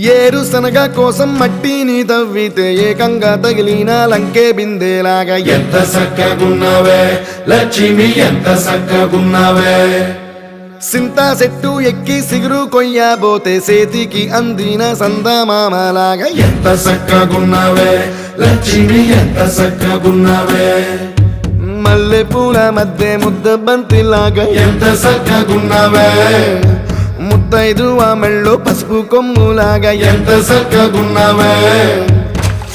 ఏరుశనగ కోసం మట్టిని తవ్వితే ఏకంగా తగిలిన లంకే బిందెలాగా ఎంత సక్కగున్నావే లక్ష్మి ఎంత సక్కగున్నావే సింతా చెట్టు ఎక్కి సిగురు కొయ్యబోతే సేతికి అందిన సందమామలాగా ఎంత సక్కగున్నావే లక్ష్మి ఎంత సక్కగున్నావే మల్లె పూల మధ్య ముద్ద బంతిలాగా ఎంత సక్కగున్నావే ముద్దైదు ఆ మెళ్ళో పసుపు కొమ్ములాగా ఎంత సక్కగున్నావే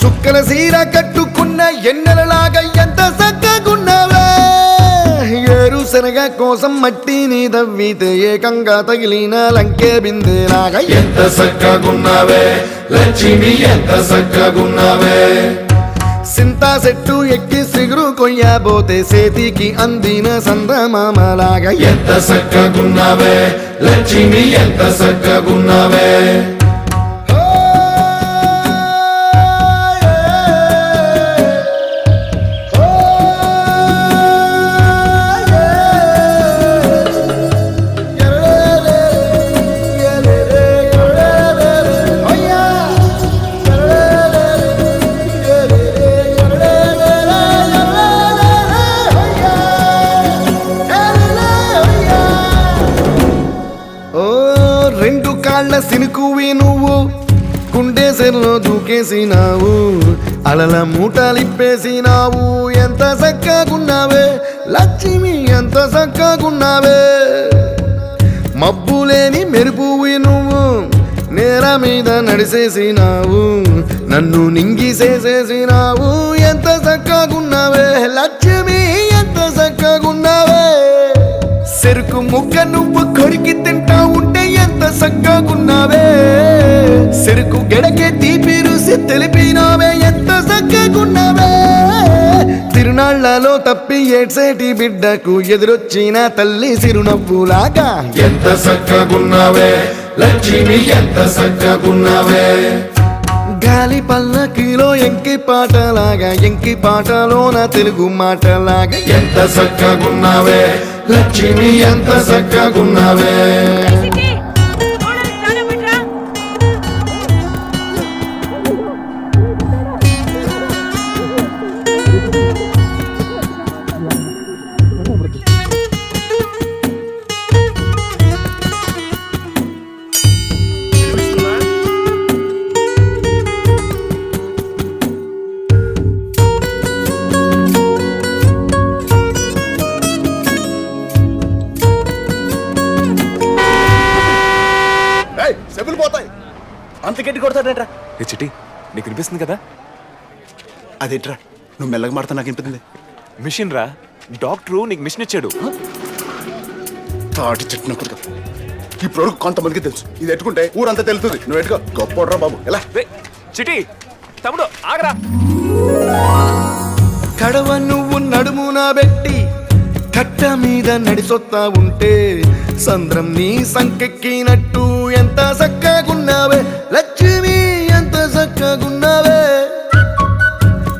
సుక్కల సీర కట్టుకున్న ఎన్నెలలాగా ఎంత చక్కగున్నావే ఏరుశనగ కోసం మట్టిని తవ్వితే ఏకంగా తగిలిన లంకే బిందెలాగా ఎంత సక్కగున్నావే లక్ష్మి ఎంత సక్కగున్నావే సింతా చెట్టు ఎక్కి సిగురు కొయ్యబోతే సేతికి అందిన సందమామలాగా ఎంత సక్కగున్నావే లక్ష్మి ఎంత సక్కగున్నావే రెండు కాళ్ళ సినుకువి నువ్వు గుండె సెల్లో దూకేసినావు అలల మూటలిప్పేసినావు ఎంత చక్కగున్నావే లక్ష్మి ఎంత చక్కగున్నావే మబ్బులేని మెరుపువి నువ్వు నేల మీద నడిసేసినావు నన్ను నింగిసేసేసినావు ఎంత చక్కగున్నావే లక్ష్మి ఎంత చక్కగున్నావే చెరుకు ముక్క నువ్వు కొరికి తింటా ఉంటే ఎంత చక్కగున్నావే చెరుకు గెడకే తీపి రుసి తెలిపినావే ఎంత చక్కగున్నావే తిరునాళ్లలో తప్పి ఏడ్సేటి బిడ్డకు ఎదురొచ్చిన తల్లి చిరునవ్వులాగా ఎంత సక్కగున్నావే లక్ష్మి ఎంత సక్కగున్నావే గాలి పల్లకిలో ఎంకి పాటలాగా ఎంకి పాటలోన తెలుగు మాటలాగా ఎంత సక్కగున్నావే లక్ష్మి ఎంత సక్కగున్నావే చెప్పులు పోతాయి అంత గట్టి కొడతాడేట్రా ఏ చిట్టి నీకు వినిపిస్తుంది కదా? అదేట్రా నువ్వు మెల్లగా మాడతా నాకు వినిపిస్తుంది మిషన్ రా, డాక్టరు నీకు మిషన్ ఇచ్చాడు. తాటి చెట్టు కొడుకు ఇప్పుడు కొంతమందికి తెలుసు ఇది ఎట్టుకుంటే ఊరంతా తెలుస్తుంది నువ్వు ఎట్టుకో గొప్ప బాబు ఎలా చిట్టి తమ్ముడు ఆగరా. కడవ నువ్వు నడుమున పెట్టి కట్ట మీద నడిసొత్తా ఉంటే సంద్రం నీ సంకెక్కినట్టు ఎంత చక్కగున్నావే లక్ష్మి ఎంత చక్కగున్నావే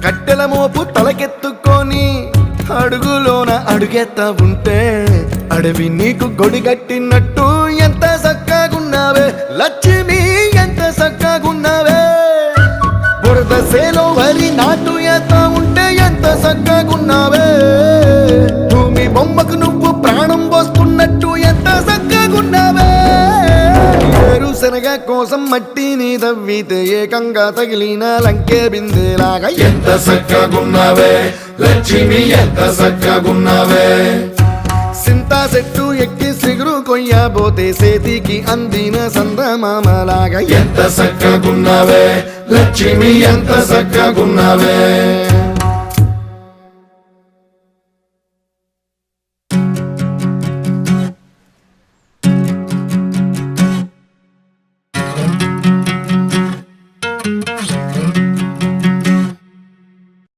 కట్టెల మోపు తలకెత్తుకొని అడుగులోన అడుగెత్తా ఉంటే అడవి నీకు గొడిగట్టినట్టు ఎంత చక్కగున్నావే లక్ష్మి ఎంత చక్కగున్నావే బురద సేలో వరి నాటు ఎత్తా ఉంటే ఎంత చక్కగున్నావే భూమి బొమ్మకు నువ్వు ప్రాణం పోస్తున్నట్టు ఎంత చక్కగున్నావే ఏరుశనగ కోసం మట్టిని తవ్వితే ఏకంగా తగిలిన లంకే బిందెలాగా ఎంత సక్కగున్నావే లక్ష్మి ఎంత సక్కగున్నావే సింతా చెట్టు ఎక్కి సిగురు కొయ్యబోతే సేతికి అందిన సందమామలాగా ఎంత సక్కగున్నావే లక్ష్మి ఎంత సక్కగున్నావే